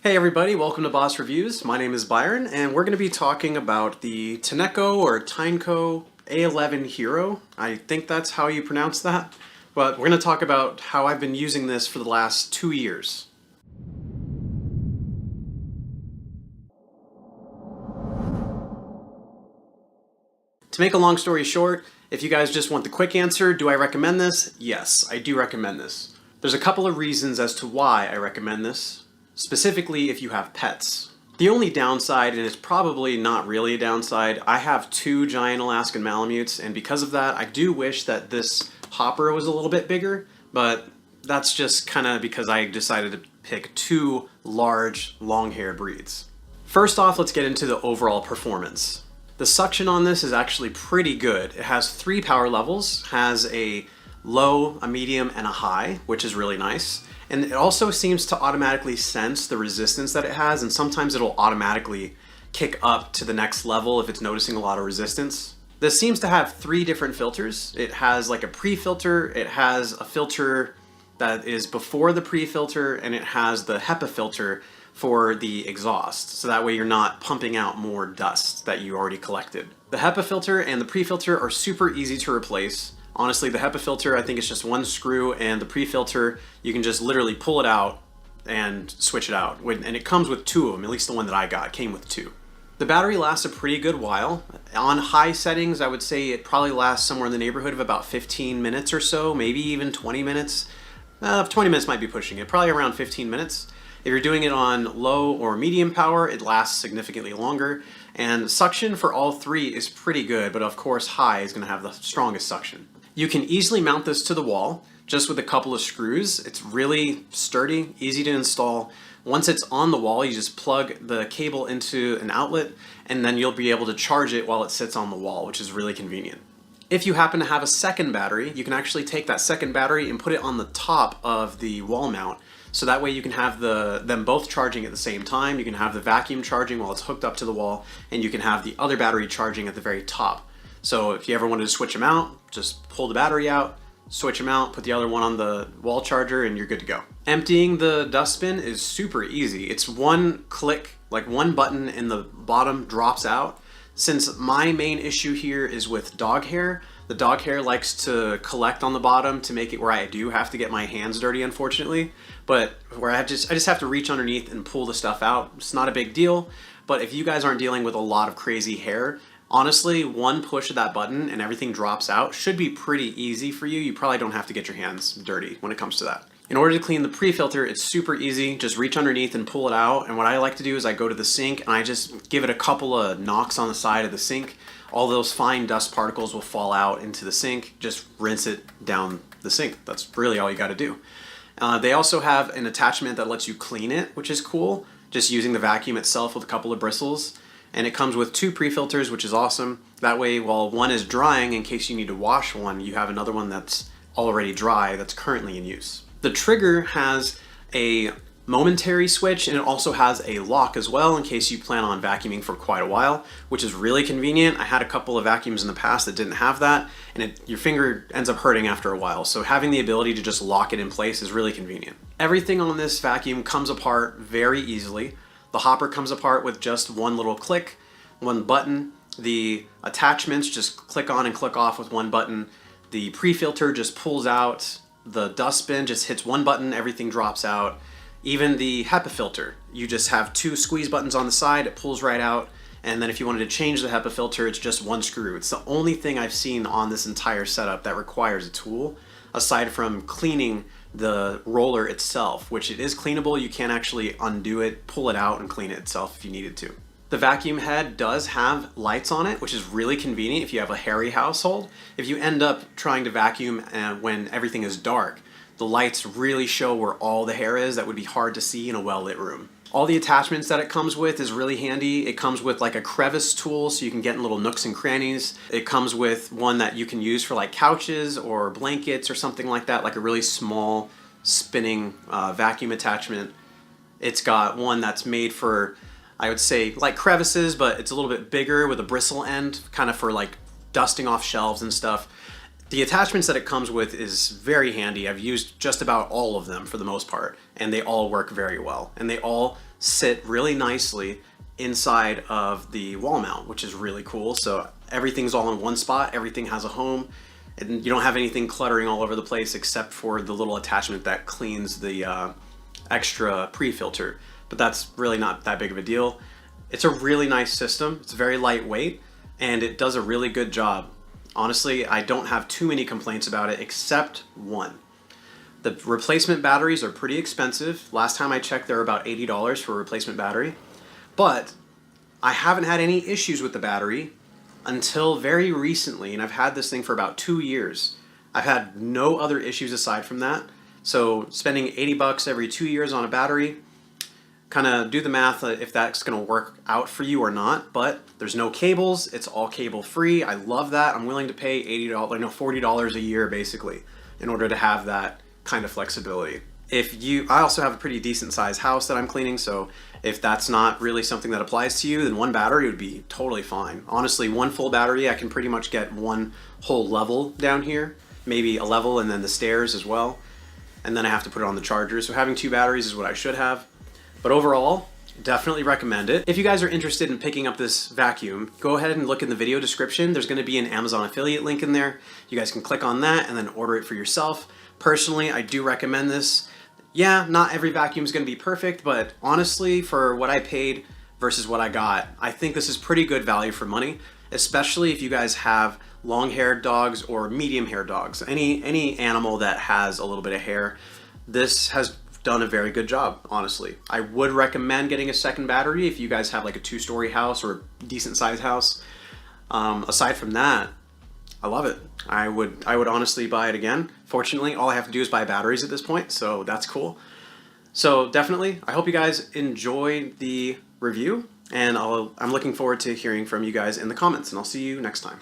Hey everybody, welcome to Boss Reviews. My name is Byron, and we're going to be talking about the Tineco or Tineco A11 Hero. I think that's how you pronounce that. But we're going to talk about how I've been using this for the last 2 years. To make a long story short, if you guys just want the quick answer, do I recommend this? Yes, I do recommend this. There's a couple of reasons as to why I recommend this. Specifically if you have pets. The only downside, and it's probably not really a downside, I have 2 giant Alaskan Malamutes, and because of that I do wish that this hopper was a little bit bigger, but that's just kind of because I decided to pick 2 large long-haired breeds. First off, let's get into the overall performance. The suction on this is actually pretty good. It has 3 power levels, has a low, a medium, and a high, which is really nice. And it also seems to automatically sense the resistance that it has, and sometimes it'll automatically kick up to the next level if it's noticing a lot of resistance. This seems to have 3 different filters. It has like a pre-filter, it has a filter that is before the pre-filter, and it has the HEPA filter for the exhaust. So that way you're not pumping out more dust that you already collected. The HEPA filter and the pre-filter are super easy to replace. Honestly, the HEPA filter, I think it's just 1 screw, and the pre-filter, you can just literally pull it out and switch it out. And it comes with 2 of them, at least the one that I got came with 2. The battery lasts a pretty good while. On high settings, I would say it probably lasts somewhere in the neighborhood of about 15 minutes or so, maybe even 20 minutes. 20 minutes might be pushing it, probably around 15 minutes. If you're doing it on low or medium power, it lasts significantly longer. And suction for all 3 is pretty good, but of course high is going to have the strongest suction. You can easily mount this to the wall just with a couple of screws. It's really sturdy, easy to install. Once it's on the wall, you just plug the cable into an outlet, and then you'll be able to charge it while it sits on the wall, which is really convenient. If you happen to have a second battery, you can actually take that second battery and put it on the top of the wall mount. So that way you can have them both charging at the same time. You can have the vacuum charging while it's hooked up to the wall, and you can have the other battery charging at the very top. So if you ever wanted to switch them out, just pull the battery out, switch them out, put the other one on the wall charger, and you're good to go. Emptying the dustbin is super easy. It's 1 click, like 1 button, and the bottom drops out. Since my main issue here is with dog hair, the dog hair likes to collect on the bottom to make it where I do have to get my hands dirty, unfortunately. But where I just have to reach underneath and pull the stuff out. It's not a big deal, but if you guys aren't dealing with a lot of crazy hair, honestly, 1 push of that button and everything drops out should be pretty easy for you. You probably don't have to get your hands dirty when it comes to that. In order to clean the pre-filter, it's super easy. Just reach underneath and pull it out. And what I like to do is I go to the sink and I just give it a couple of knocks on the side of the sink. All those fine dust particles will fall out into the sink. Just rinse it down the sink. That's really all you got to do. They also have an attachment that lets you clean it, which is cool. Just using the vacuum itself with a couple of bristles. And it comes with 2 pre-filters, which is awesome. That way, while one is drying, in case you need to wash one, you have another one that's already dry that's currently in use. The trigger has a momentary switch, and it also has a lock as well in case you plan on vacuuming for quite a while, which is really convenient. I had a couple of vacuums in the past that didn't have that, and your finger ends up hurting after a while. So having the ability to just lock it in place is really convenient. Everything on this vacuum comes apart very easily. The hopper comes apart with just 1 little click, 1 button. The attachments just click on and click off with 1 button. The pre-filter just pulls out. The dustbin just hits 1 button, everything drops out. Even the HEPA filter, you just have 2 squeeze buttons on the side, it pulls right out. And then if you wanted to change the HEPA filter, it's just 1 screw. It's the only thing I've seen on this entire setup that requires a tool, aside from cleaning the roller itself, which it is cleanable. You can actually undo it, pull it out, and clean it itself if you needed to. The vacuum head does have lights on it, which is really convenient if you have a hairy household. If you end up trying to vacuum when everything is dark, the lights really show where all the hair is. That would be hard to see in a well-lit room. All the attachments that it comes with is really handy. It comes with like a crevice tool so you can get in little nooks and crannies. It comes with one that you can use for like couches or blankets or something like that, like a really small spinning vacuum attachment. It's got one that's made for, I would say, like crevices, but it's a little bit bigger with a bristle end, kind of for like dusting off shelves and stuff. The attachments that it comes with is very handy. I've used just about all of them for the most part, and they all work very well. And they all sit really nicely inside of the wall mount, which is really cool. So everything's all in one spot, everything has a home, and you don't have anything cluttering all over the place except for the little attachment that cleans the extra pre-filter. But that's really not that big of a deal. It's a really nice system. It's very lightweight and it does a really good job. Honestly, I don't have too many complaints about it except one. The replacement batteries are pretty expensive. Last time I checked, they're about $80 for a replacement battery. But I haven't had any issues with the battery until very recently, and I've had this thing for about 2 years. I've had no other issues aside from that. So spending 80 bucks every 2 years on a battery, kind of do the math if that's going to work out for you or not. But there's no cables, it's all cable free. I love that. I'm willing to pay $80, no, $40 a year basically in order to have that kind of flexibility. I also have a pretty decent sized house that I'm cleaning, so if that's not really something that applies to you, then one battery would be totally fine. Honestly, one full battery, I can pretty much get one whole level down here, maybe a level and then the stairs as well. And then I have to put it on the charger. So having 2 batteries is what I should have. But overall, definitely recommend it. If you guys are interested in picking up this vacuum, go ahead and look in the video description. There's going to be an Amazon affiliate link in there. You guys can click on that and then order it for yourself. Personally, I do recommend this. Yeah, not every vacuum is going to be perfect, but honestly, for what I paid versus what I got, I think this is pretty good value for money, especially if you guys have long-haired dogs or medium-haired dogs. Any animal that has a little bit of hair, this has done a very good job, honestly. I would recommend getting a second battery if you guys have like a 2-story house or a decent-sized house. Aside from that, I love it. I would honestly buy it again. Fortunately, all I have to do is buy batteries at this point, so that's cool. So definitely, I hope you guys enjoyed the review, and I'm looking forward to hearing from you guys in the comments, and I'll see you next time.